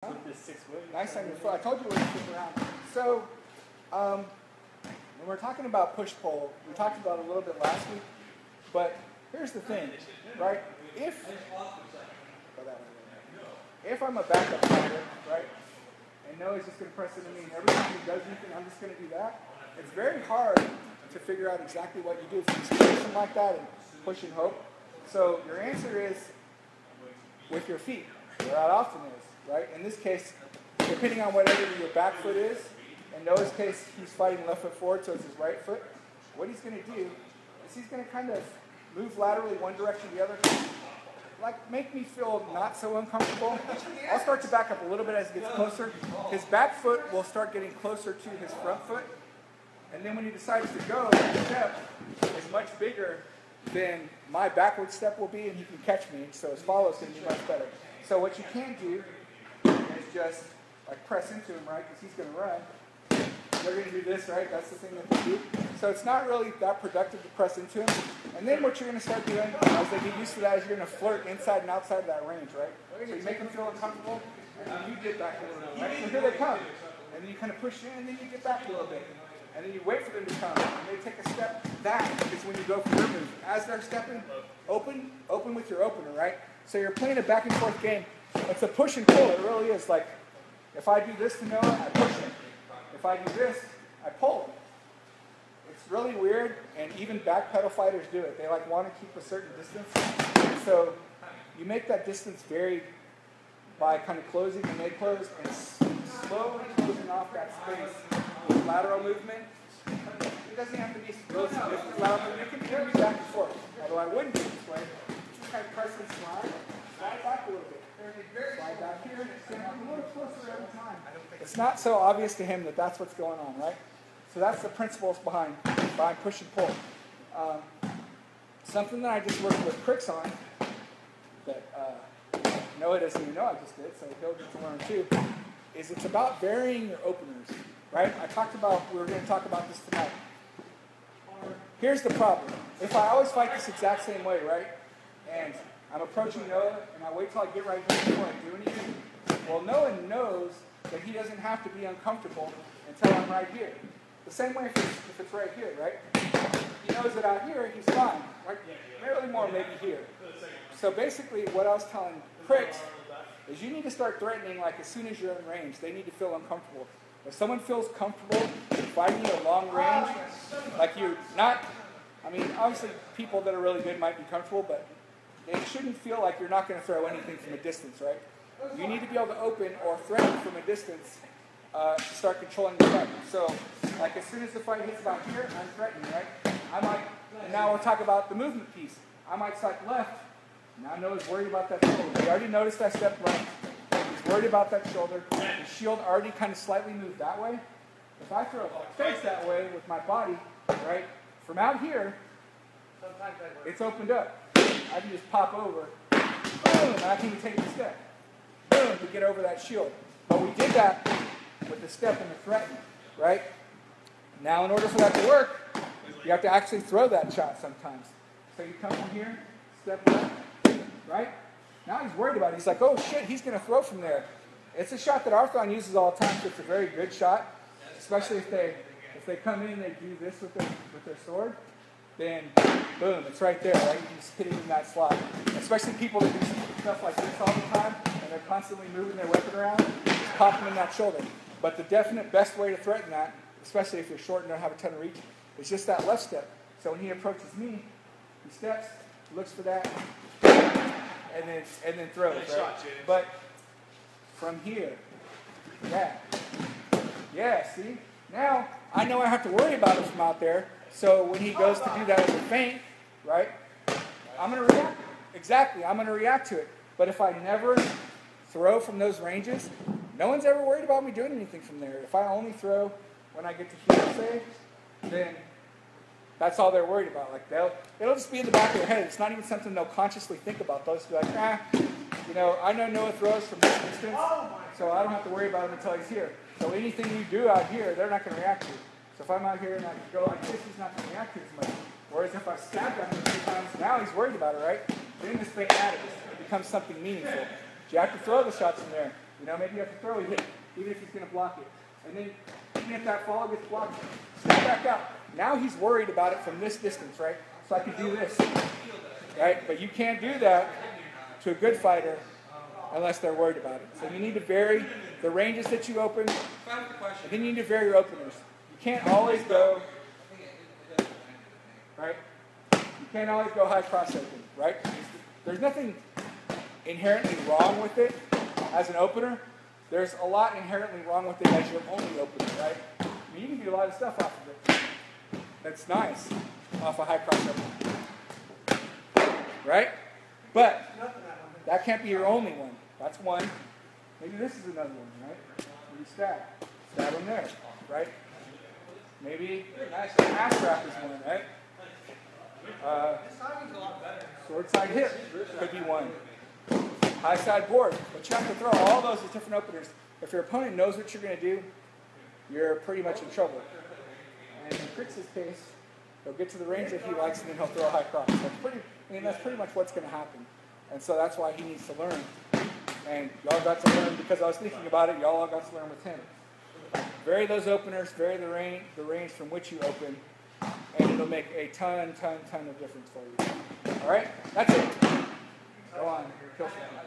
Nice on your foot. I told you we were going to flip around. So, when we're talking about push-pull, we talked about it a little bit last week, but here's the thing, right? If I'm a backup fighter, right, and Noah's just going to press into me, and every time he does anything, I'm just going to do that, it's very hard to figure out exactly what you do if you see something like that and push and hope. So your answer is with your feet, where that often is, right? In this case, depending on whatever your back foot is, in Noah's case, he's fighting left foot forward, so it's his right foot. What he's going to do is he's going to kind of move laterally one direction or the other, like make me feel not so uncomfortable. I'll start to back up a little bit as he gets closer. His back foot will start getting closer to his front foot, and then when he decides to go, the step is much bigger than my backward step will be, and he can catch me, so his follow is going to be much better. So what you can do is just like press into him, right, because he's going to run. They're going to do this, right? That's the thing that they do. So it's not really that productive to press into him. And then what you're going to start doing, as they get used to that, is you're going to flirt inside and outside of that range, right? So you make them feel uncomfortable, and then you get back a little bit, right? So here they come. And then you kind of push in, and then you get back a little bit. And then you wait for them to come. And they take a step. That is when you go for your move. As they're stepping, open with your opener, right? So you're playing a back and forth game. It's a push and pull. It really is. Like, if I do this to Noah, I push him. If I do this, I pull him. It's really weird, and even back pedal fighters do it. They like want to keep a certain distance. And so you make that distance vary by kind of closing the mid close and slowly closing off that space with lateral movement. It doesn't have to be real significant lateral movement. It can be back and forth. Although I wouldn't do it this way. Just kind of press and slide back a little bit. Slide back here, stand up a little closer every time. It's not so obvious to him that that's what's going on, right? So that's the principles behind push and pull. Something that I just worked with Cricks on, that Noah doesn't even know I just did, so he'll get to learn too, is it's about varying your openers, right? We were going to talk about this tonight. Here's the problem. If I always fight this exact same way, right, and I'm approaching Noah, and I wait till I get right here before I do anything. Well, Noah knows that he doesn't have to be uncomfortable until I'm right here. The same way if it's right here, right? He knows that out here, he's fine. Right? Barely more, maybe here. So basically, what I was telling Cricks is you need to start threatening like as soon as you're in range. They need to feel uncomfortable. If someone feels comfortable fighting you at long range, like you're not, I mean, obviously people that are really good might be comfortable, but they shouldn't feel like you're not going to throw anything from a distance, right? You need to be able to open or threaten from a distance to start controlling the fight. So, like as soon as the fight hits about here, I'm threatening, right? I might, and now we'll talk about the movement piece. I might swipe left. Now Noah's worried about that shoulder. He already noticed I stepped left. He's worried about that shoulder. The shield already kind of slightly moved that way. If I throw face that way with my body, right, from out here, it's opened up. I can just pop over, boom, and I can even take the step, boom, to get over that shield. But we did that with the step and the threaten, right? Now, in order for that to work, you have to actually throw that shot sometimes. So you come from here, step left, right? Now he's worried about it. He's like, oh shit, he's going to throw from there. It's a shot that Arthon uses all the time, so it's a very good shot, especially if they come in and they do this with their sword. Then, boom, it's right there, right? You can just hit it in that slot. Especially people that do stuff like this all the time, and they're constantly moving their weapon around, just pop them in that shoulder. But the definite best way to threaten that, especially if you're short and don't have a ton of reach, is just that left step. So when he approaches me, he steps, looks for that, and then throws, right? But from here, yeah, see? Now, I know I have to worry about it from out there. So when he goes to do that as a feint, right, I'm going to react. Exactly, I'm going to react to it. But if I never throw from those ranges, no one's ever worried about me doing anything from there. If I only throw when I get to here, say, then that's all they're worried about. Like it'll just be in the back of their head. It's not even something they'll consciously think about. They'll just be like, I know Noah throws from this distance, so I don't have to worry about him until he's here. So anything you do out here, they're not going to react to. So if I'm out here and I go like this, he's not going to react to as much. Whereas if I stabbed him a few times, now he's worried about it, right? Then this thing matters. It becomes something meaningful. You have to throw the shots from there. You know, maybe you have to throw a hit, even if he's going to block it. And then, even if that follow gets blocked, step back out. Now he's worried about it from this distance, right? So I can do this, right? But you can't do that to a good fighter unless they're worried about it. So you need to vary the ranges that you open, and then you need to vary your openers. You can't always go, right? You can't always go high cross open, right? There's nothing inherently wrong with it as an opener. There's a lot inherently wrong with it as your only opener, right? I mean, you can do a lot of stuff off of it. That's nice off a high cross opener, right? But that can't be your only one. That's one. Maybe this is another one, right? Maybe stab them there, right? Maybe ass wrap is one, right? Sword side hip could be one. High side board. But you have to throw all those as different openers. If your opponent knows what you're going to do, you're pretty much in trouble. And in Crick's case, he'll get to the range that he likes, and then he'll throw a high cross. That's pretty much what's going to happen. And so that's why he needs to learn. And y'all got to learn, because I was thinking about it, y'all all got to learn with him. Vary those openers, vary the range from which you open, and it'll make a ton of difference for you. All right? That's it. Go on. Kill some people.